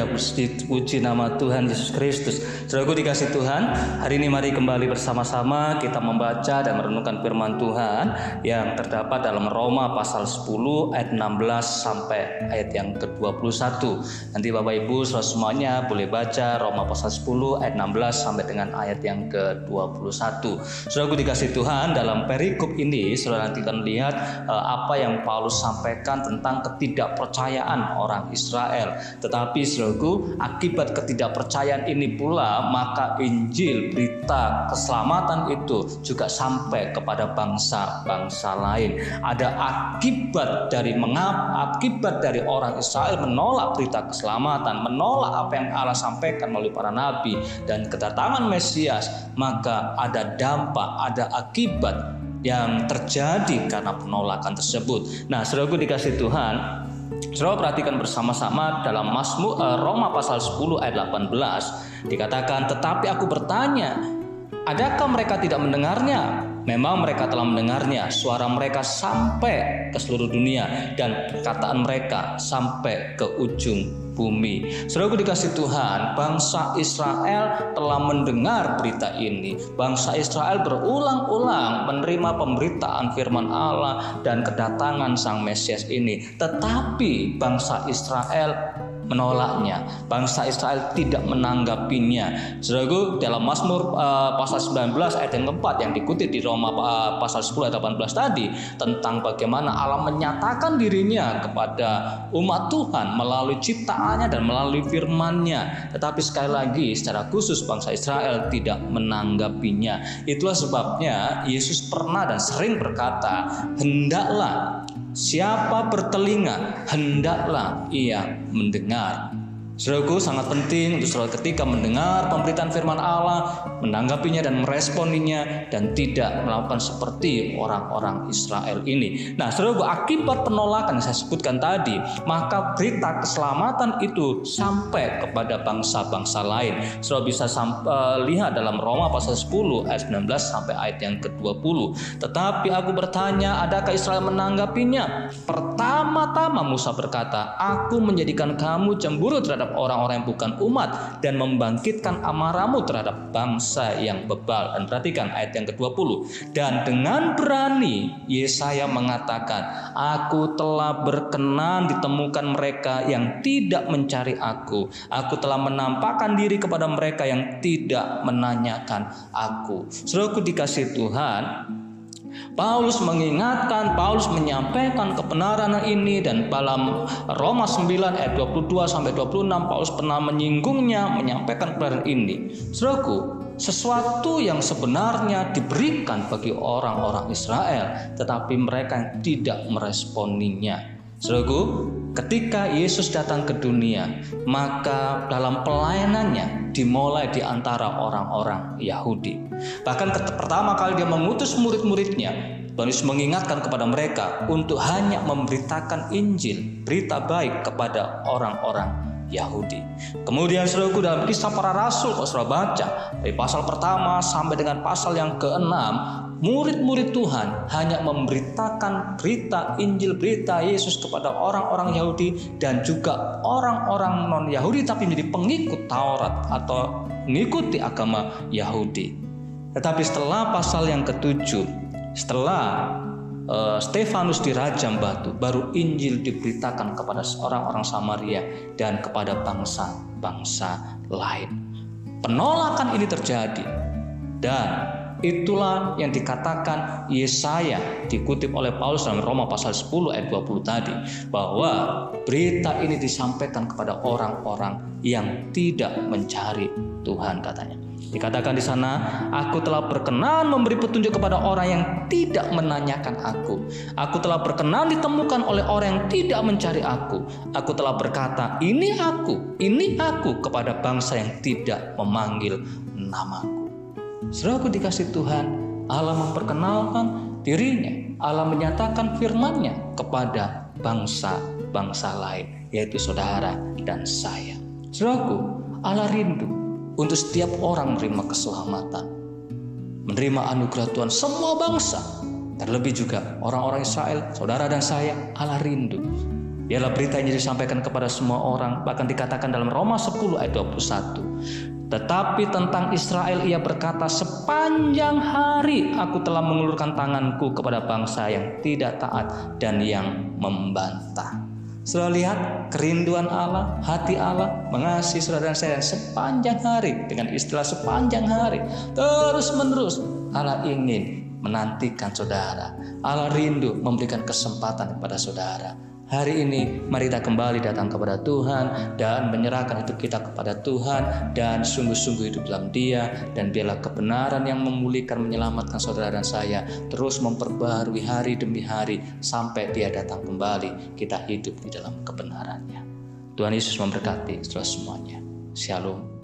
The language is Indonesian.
Haleluya, puji nama Tuhan Yesus Kristus. Saudaraku dikasih Tuhan, hari ini mari kembali bersama-sama kita membaca dan merenungkan firman Tuhan yang terdapat dalam Roma pasal 10 ayat 16 sampai ayat yang ke-21. Nanti Bapak Ibu saudara semuanya boleh baca Roma pasal 10 ayat 16 sampai dengan ayat yang ke-21. Saudaraku dikasih Tuhan, dalam perikop ini saudara nanti akan lihat apa yang Paulus sampaikan tentang ketidakpercayaan orang Israel. Tetapi saudaraku, akibat ketidakpercayaan ini pula maka Injil, berita keselamatan itu juga sampai kepada bangsa-bangsa lain. Ada akibat dari orang Israel menolak berita keselamatan, menolak apa yang Allah sampaikan melalui para nabi dan kedatangan Mesias, maka ada dampak, ada akibat yang terjadi karena penolakan tersebut. Nah, saudaraku dikasih Tuhan, saudara perhatikan bersama-sama dalam Mazmur Roma pasal 10 ayat 18 dikatakan, tetapi aku bertanya, adakah mereka tidak mendengarnya? Memang mereka telah mendengarnya, suara mereka sampai ke seluruh dunia dan perkataan mereka sampai ke ujung bumi. Saudaraku dikasih Tuhan, bangsa Israel telah mendengar berita ini. Bangsa Israel berulang-ulang menerima pemberitaan firman Allah dan kedatangan Sang Mesias ini. Tetapi bangsa Israel menolaknya. Bangsa Israel tidak menanggapinya. Saudaraku, dalam Mazmur pasal 19 ayat yang keempat yang dikutip di Roma pasal 10 ayat 18 tadi tentang bagaimana Allah menyatakan dirinya kepada umat Tuhan melalui ciptaannya dan melalui firman-Nya. Tetapi sekali lagi secara khusus bangsa Israel tidak menanggapinya. Itulah sebabnya Yesus pernah dan sering berkata, hendaklah siapa bertelinga, hendaklah ia mendengar. Saudaraku, sangat penting untuk saudara ketika mendengar pemberitaan firman Allah, menanggapinya dan meresponinya dan tidak melakukan seperti orang-orang Israel ini. Nah, saudaraku, akibat penolakan yang saya sebutkan tadi, maka berita keselamatan itu sampai kepada bangsa-bangsa lain. Saudara bisa lihat dalam Roma pasal 10 ayat 19 sampai ayat yang ke-20. Tetapi aku bertanya, adakah Israel menanggapinya? Pertama-tama Musa berkata, aku menjadikan kamu cemburu terhadap orang-orang yang bukan umat dan membangkitkan amarahmu terhadap bangsa yang bebal. Dan perhatikan ayat yang ke-20. Dan dengan berani Yesaya mengatakan, aku telah berkenan ditemukan mereka yang tidak mencari aku. Aku telah menampakkan diri kepada mereka yang tidak menanyakan aku. Saudaraku dikasih Tuhan, Paulus mengingatkan, Paulus menyampaikan kebenaran ini, dan dalam Roma 9 ayat 22 sampai 26 Paulus pernah menyinggungnya, menyampaikan kebenaran ini. Saudaraku, sesuatu yang sebenarnya diberikan bagi orang-orang Israel, tetapi mereka yang tidak meresponinya. Saudaraku, ketika Yesus datang ke dunia, maka dalam pelayanannya dimulai di antara orang-orang Yahudi. Bahkan pertama kali dia mengutus murid-muridnya, Yesus mengingatkan kepada mereka untuk hanya memberitakan Injil, berita baik kepada orang-orang Yahudi. Kemudian saudaraku, dalam Kisah Para Rasul, kalau saudara baca dari pasal pertama sampai dengan pasal yang ke-6, murid-murid Tuhan hanya memberitakan berita Injil, berita Yesus kepada orang-orang Yahudi dan juga orang-orang non-Yahudi tapi menjadi pengikut Taurat atau mengikuti agama Yahudi. Tetapi setelah pasal yang ke-7, setelah Stefanus dirajam batu, baru Injil diberitakan kepada orang-orang Samaria dan kepada bangsa-bangsa lain. Penolakan ini terjadi, dan itulah yang dikatakan Yesaya, dikutip oleh Paulus dalam Roma pasal 10 ayat 20 tadi, bahwa berita ini disampaikan kepada orang-orang yang tidak mencari Tuhan, katanya. Dikatakan di sana, aku telah berkenan memberi petunjuk kepada orang yang tidak menanyakan aku. Aku telah berkenan ditemukan oleh orang yang tidak mencari aku. Aku telah berkata, ini aku kepada bangsa yang tidak memanggil namaku. Saudaraku dikasih Tuhan, Allah memperkenalkan dirinya, Allah menyatakan firman-Nya kepada bangsa-bangsa lain, yaitu saudara dan saya. Saudaraku, Allah rindu untuk setiap orang menerima keselamatan, menerima anugerah Tuhan, semua bangsa, terlebih juga orang-orang Israel, saudara dan saya. Allah rindu Biarlah berita ini disampaikan kepada semua orang, bahkan dikatakan dalam Roma 10 ayat 21. Tetapi tentang Israel ia berkata, sepanjang hari aku telah mengulurkan tanganku kepada bangsa yang tidak taat dan yang membantah. Saudara lihat kerinduan Allah, hati Allah mengasihi saudara dan saya sepanjang hari. Dengan istilah sepanjang hari, terus menerus Allah ingin menantikan saudara. Allah rindu memberikan kesempatan kepada saudara. Hari ini mari kita kembali datang kepada Tuhan dan menyerahkan hidup kita kepada Tuhan dan sungguh-sungguh hidup dalam Dia, dan biarlah kebenaran yang memulihkan, menyelamatkan saudara dan saya terus memperbaharui hari demi hari sampai Dia datang kembali, kita hidup di dalam kebenarannya. Tuhan Yesus memberkati semuanya. Shalom.